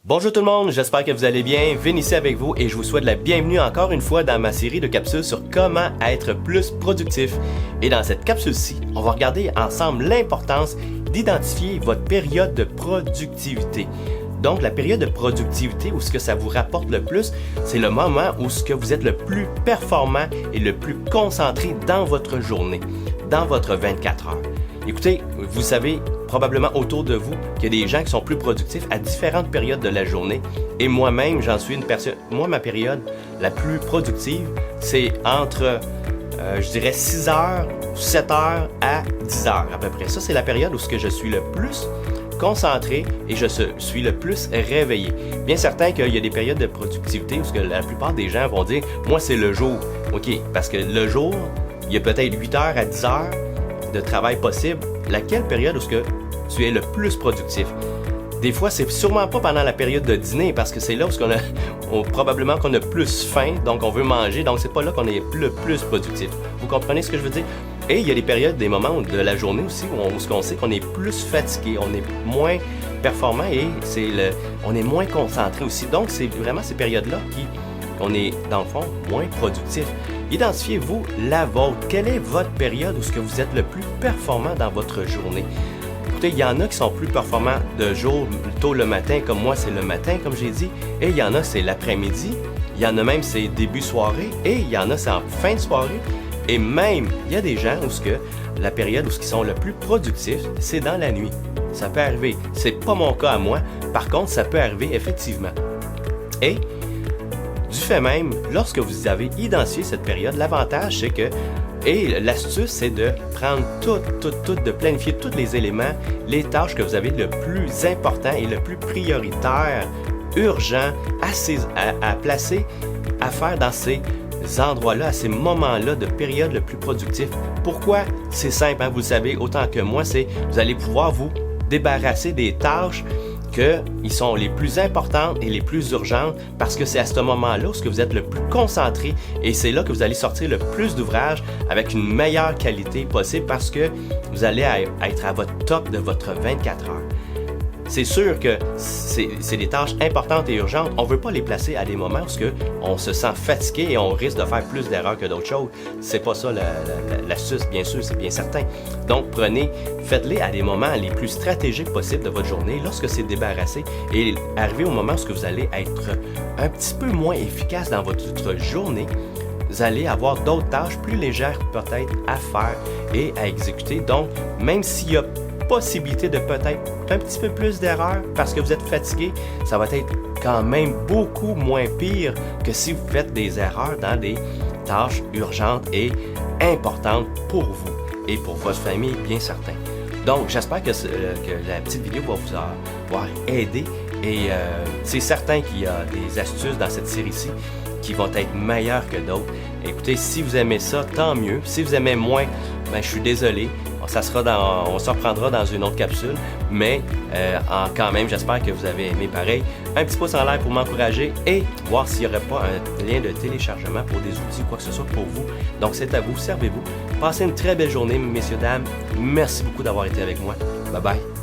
Bonjour tout le monde, j'espère que vous allez bien. Vin ici avec vous et je vous souhaite la bienvenue encore une fois dans ma série de capsules sur comment être plus productif. Et dans cette capsule-ci, on va regarder ensemble l'importance d'identifier votre période de productivité. Donc la période de productivité où ce que ça vous rapporte le plus, c'est le moment où ce que vous êtes le plus performant et le plus concentré dans votre journée, dans votre 24 heures. Écoutez, vous savez probablement autour de vous qu'il y a des gens qui sont plus productifs à différentes périodes de la journée. Et moi-même, j'en suis une personne. Moi, ma période la plus productive, c'est entre, je dirais, 6 heures, 7 heures à 10 heures à peu près. Ça, c'est la période où ce que je suis le plus concentré et je suis le plus réveillé. Bien certain qu'il y a des périodes de productivité où ce que la plupart des gens vont dire « Moi, c'est le jour. » OK, parce que le jour, il y a peut-être 8 heures à 10 heures de travail possible. Laquelle période où ce que tu es le plus productif? Des fois, c'est sûrement pas pendant la période de dîner parce que c'est là où probablement qu'on a plus faim, donc on veut manger, donc c'est pas là qu'on est le plus productif. Vous comprenez ce que je veux dire? Et il y a des périodes, des moments de la journée aussi où on sait qu'on est plus fatigué, on est moins performant et on est moins concentré aussi. Donc c'est vraiment ces périodes-là qu'on est dans le fond moins productif. Identifiez-vous la vôtre. Quelle est votre période où ce que vous êtes le plus performant dans votre journée? Écoutez, il y en a qui sont plus performants de jour, tôt le matin, comme moi c'est le matin, comme j'ai dit, et il y en a c'est l'après-midi, il y en a même c'est début soirée, et il y en a c'est en fin de soirée, et même il y a des gens où ce que la période où ce qui sont le plus productifs, c'est dans la nuit. Ça peut arriver. C'est pas mon cas à moi, par contre ça peut arriver effectivement. Et du fait même, lorsque vous avez identifié cette période, l'avantage c'est que, et l'astuce c'est de prendre de planifier tous les éléments, les tâches que vous avez le plus important et le plus prioritaire, urgent, à placer, à faire dans ces endroits-là, à ces moments-là de période le plus productif. Pourquoi? C'est simple, hein, vous le savez autant que moi, c'est vous allez pouvoir vous débarrasser des tâches qu'ils sont les plus importantes et les plus urgentes parce que c'est à ce moment-là où vous êtes le plus concentré et c'est là que vous allez sortir le plus d'ouvrages avec une meilleure qualité possible parce que vous allez être à votre top de votre 24 heures. C'est sûr que c'est des tâches importantes et urgentes. On ne veut pas les placer à des moments où on se sent fatigué et on risque de faire plus d'erreurs que d'autres choses. C'est pas ça l'astuce, bien sûr, c'est bien certain. Donc faites-les à des moments les plus stratégiques possibles de votre journée lorsque c'est débarrassé et arrivé au moment où vous allez être un petit peu moins efficace dans votre journée. Vous allez avoir d'autres tâches plus légères peut-être à faire et à exécuter. Donc, même s'il y a possibilité de peut-être un petit peu plus d'erreurs parce que vous êtes fatigué, ça va être quand même beaucoup moins pire que si vous faites des erreurs dans des tâches urgentes et importantes pour vous et pour votre famille, bien certain. Donc, j'espère que la petite vidéo va vous avoir aidé et c'est certain qu'il y a des astuces dans cette série-ci qui vont être meilleures que d'autres. Écoutez, si vous aimez ça, tant mieux. Si vous aimez moins, je suis désolé. On se reprendra dans une autre capsule, mais quand même, j'espère que vous avez aimé pareil. Un petit pouce en l'air pour m'encourager et voir s'il n'y aurait pas un lien de téléchargement pour des outils ou quoi que ce soit pour vous. Donc c'est à vous, servez-vous. Passez une très belle journée, messieurs, dames. Merci beaucoup d'avoir été avec moi. Bye bye.